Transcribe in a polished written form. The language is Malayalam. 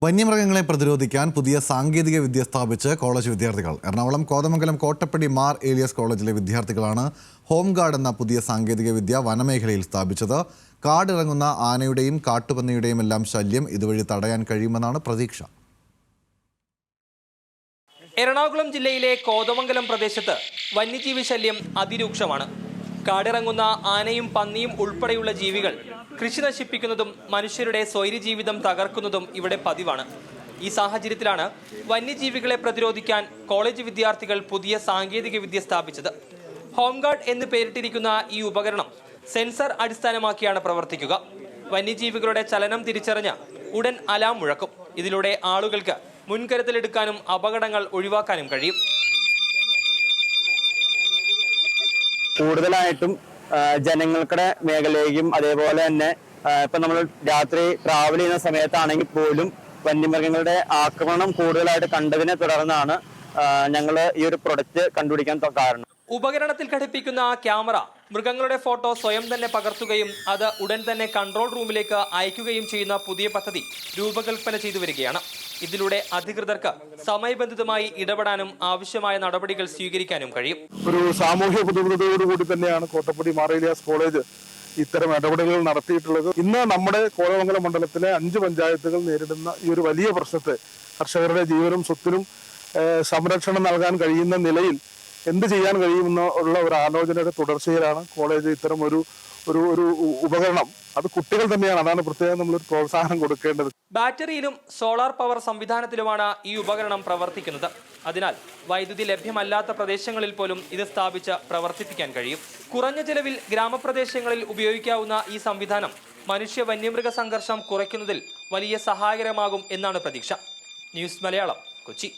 വന്യമൃഗങ്ങളെ പ്രതിരോധിക്കാൻ പുതിയ സാങ്കേതിക വിദ്യ സ്ഥാപിച്ച് കോളേജ് വിദ്യാർത്ഥികൾ. എറണാകുളം കോതമംഗലം കോട്ടപ്പടി മാർ ഏലിയസ് കോളേജിലെ വിദ്യാർത്ഥികളാണ് ഹോം ഗാർഡ് എന്ന പുതിയ സാങ്കേതിക വിദ്യ വനമേഖലയിൽ സ്ഥാപിച്ചത്. കാടിറങ്ങുന്ന ആനയുടെയും കാട്ടുപന്നിയുടെയും എല്ലാം ശല്യം ഇതുവഴി തടയാൻ കഴിയുമെന്നാണ് പ്രതീക്ഷ. എറണാകുളം ജില്ലയിലെ കോതമംഗലം പ്രദേശത്ത് വന്യജീവി ശല്യം അതിരൂക്ഷമാണ്. കാടിറങ്ങുന്ന ആനയും പന്നിയും ഉൾപ്പെടെയുള്ള ജീവികൾ കൃഷി നശിപ്പിക്കുന്നതും മനുഷ്യരുടെ സ്വൈര്യജീവിതം തകർക്കുന്നതും ഇവിടെ പതിവാണ്. ഈ സാഹചര്യത്തിലാണ് വന്യജീവികളെ പ്രതിരോധിക്കാൻ കോളേജ് വിദ്യാർത്ഥികൾ പുതിയ സാങ്കേതിക വിദ്യ സ്ഥാപിച്ചത്. ഹോം ഗാർഡ് എന്ന് പേരിട്ടിരിക്കുന്ന ഈ ഉപകരണം സെൻസർ അടിസ്ഥാനമാക്കിയാണ് പ്രവർത്തിക്കുക. വന്യജീവികളുടെ ചലനം തിരിച്ചറിഞ്ഞ് ഉടൻ അലാം മുഴക്കും. ഇതിലൂടെ ആളുകൾക്ക് മുൻകരുതലെടുക്കാനും അപകടങ്ങൾ ഒഴിവാക്കാനും കഴിയും. കൂടുതലായിട്ടും ജനങ്ങളുടെ മേഖലയിലേക്കും അതേപോലെ തന്നെ ഇപ്പൊ നമ്മൾ രാത്രി ട്രാവൽ ചെയ്യുന്ന സമയത്താണെങ്കിൽ പോലും വന്യമൃഗങ്ങളുടെ ആക്രമണം കൂടുതലായിട്ട് കണ്ടതിനെ തുടർന്നാണ് ഞങ്ങൾ ഈ ഒരു പ്രൊഡക്റ്റ് കണ്ടുപിടിക്കാൻ കാരണം. ഉപകരണത്തിൽ ഘടിപ്പിക്കുന്ന ക്യാമറ മൃഗങ്ങളുടെ ഫോട്ടോ സ്വയം തന്നെ പകർത്തുകയും അത് ഉടൻ തന്നെ കൺട്രോൾ റൂമിലേക്ക് അയക്കുകയും ചെയ്യുന്ന പുതിയ പദ്ധതി രൂപകൽപ്പന ചെയ്തു വരികയാണ്. ഇതിലൂടെ അധികൃതർക്ക് സമയബന്ധിതമായി ഇടപെടാനും ആവശ്യമായ നടപടികൾ സ്വീകരിക്കാനും കഴിയും. ഒരു സാമൂഹ്യ പ്രതിബദ്ധതയോടുകൂടി തന്നെയാണ് കോട്ടപ്പടി മാർ ഏലിയാസ് കോളേജ് ഇത്തരം ഇടപെടലുകൾ നടത്തിയിട്ടുള്ളത്. ഇന്ന് നമ്മുടെ കോതമംഗലം മണ്ഡലത്തിലെ 5 പഞ്ചായത്തുകൾ നേരിടുന്ന ഈ ഒരു വലിയ പ്രശ്നത്തെ കർഷകരുടെ ജീവനും സ്വത്തിനും സംരക്ഷണം നൽകാൻ കഴിയുന്ന നിലയിൽ എന്ത് ചെയ്യാൻ കഴിയുമെന്നുള്ള ഒരു ആലോചനയുടെ തുടർച്ചയിലാണ് കോളേജ് ഇത്തരം ഒരു ഉപകരണം, അത് കുട്ടികൾ തന്നെയാണ്, അതാണ് പ്രത്യേകം നമ്മളൊരു പ്രോത്സാഹനം കൊടുക്കേണ്ടത്. ബാറ്ററിയിലും സോളാർ പവർ സംവിധാനത്തിലുമാണ് ഈ ഉപകരണം പ്രവർത്തിക്കുന്നത്. അതിനാൽ വൈദ്യുതി ലഭ്യമല്ലാത്ത പ്രദേശങ്ങളിൽ പോലും ഇത് സ്ഥാപിച്ച് പ്രവർത്തിപ്പിക്കാൻ കഴിയും. കുറഞ്ഞ ചെലവിൽ ഗ്രാമപ്രദേശങ്ങളിൽ ഉപയോഗിക്കാവുന്ന ഈ സംവിധാനം മനുഷ്യ വന്യമൃഗ സംഘർഷം കുറയ്ക്കുന്നതിൽ വലിയ സഹായകരമാകും എന്നാണ് പ്രതീക്ഷ. ന്യൂസ് മലയാളം, കൊച്ചി.